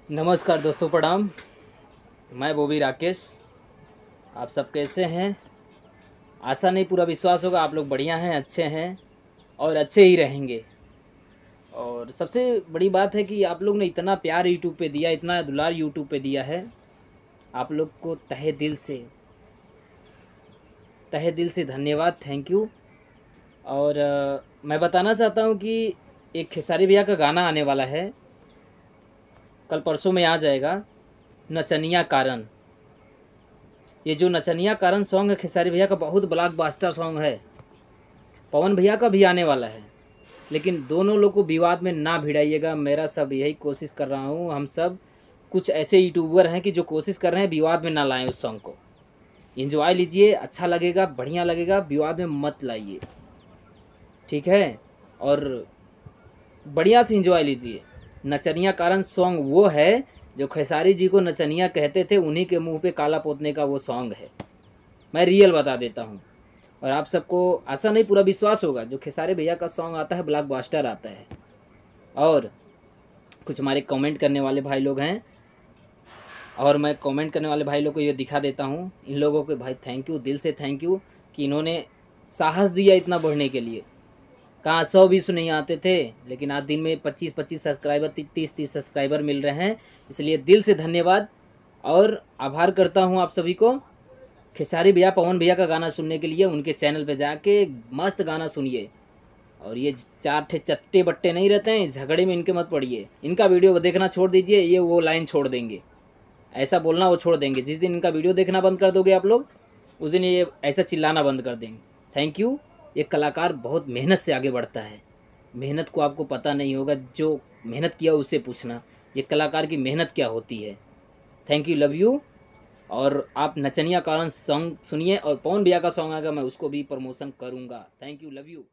नमस्कार दोस्तों, प्रणाम। मैं बोबी राकेश। आप सब कैसे हैं? आशा नहीं, पूरा विश्वास होगा आप लोग बढ़िया हैं, अच्छे हैं और अच्छे ही रहेंगे। और सबसे बड़ी बात है कि आप लोग ने इतना प्यार यूट्यूब पे दिया, इतना दुलार यूट्यूब पे दिया है। आप लोग को तहे दिल से धन्यवाद, थैंक यू। और मैं बताना चाहता हूँ कि एक खेसारी भैया का गाना आने वाला है, कल परसों में आ जाएगा, नचनिया कारण। ये जो नचनिया कारण सॉन्ग है खेसारी भैया का, बहुत ब्लॉकबस्टर सॉन्ग है। पवन भैया का भी आने वाला है, लेकिन दोनों लोग को विवाद में ना भिड़ाइएगा। मेरा सब यही कोशिश कर रहा हूँ। हम सब कुछ ऐसे यूट्यूबर हैं कि जो कोशिश कर रहे हैं विवाद में ना लाएं उस सॉन्ग को। एंजॉय लीजिए, अच्छा लगेगा, बढ़िया लगेगा, विवाद में मत लाइए, ठीक है? और बढ़िया से एंजॉय लीजिए। नचनिया कारण सॉन्ग वो है जो खेसारी जी को नचनिया कहते थे, उन्हीं के मुंह पे काला पोतने का वो सॉन्ग है। मैं रियल बता देता हूँ। और आप सबको आशा नहीं, पूरा विश्वास होगा, जो खेसारी भैया का सॉन्ग आता है ब्लॉकबस्टर आता है। और कुछ हमारे कमेंट करने वाले भाई लोग हैं, और मैं कमेंट करने वाले भाई लोग को ये दिखा देता हूँ। इन लोगों के भाई थैंक यू, दिल से थैंक यू कि इन्होंने साहस दिया इतना बढ़ने के लिए। कहाँ 100-200 नहीं आते थे, लेकिन आज दिन में 25-25 सब्सक्राइबर, 30-30 सब्सक्राइबर मिल रहे हैं। इसलिए दिल से धन्यवाद और आभार करता हूँ आप सभी को। खेसारी भैया, पवन भैया का गाना सुनने के लिए उनके चैनल पे जाके मस्त गाना सुनिए। और ये चार ठे चट्टे बट्टे नहीं रहते हैं, इस झगड़े में इनके मत पड़िए। इनका वीडियो देखना छोड़ दीजिए, ये वो लाइन छोड़ देंगे, ऐसा बोलना वो छोड़ देंगे। जिस दिन इनका वीडियो देखना बंद कर दोगे आप लोग, उस दिन ये ऐसा चिल्लाना बंद कर देंगे। Thank you. एक कलाकार बहुत मेहनत से आगे बढ़ता है। मेहनत को आपको पता नहीं होगा, जो मेहनत किया उससे पूछना, ये कलाकार की मेहनत क्या होती है। Thank you, love you. और आप नचनिया कारण सॉन्ग सुनिए, और पवन भैया का सॉन्ग आएगा, मैं उसको भी प्रमोशन करूँगा। Thank you, love you.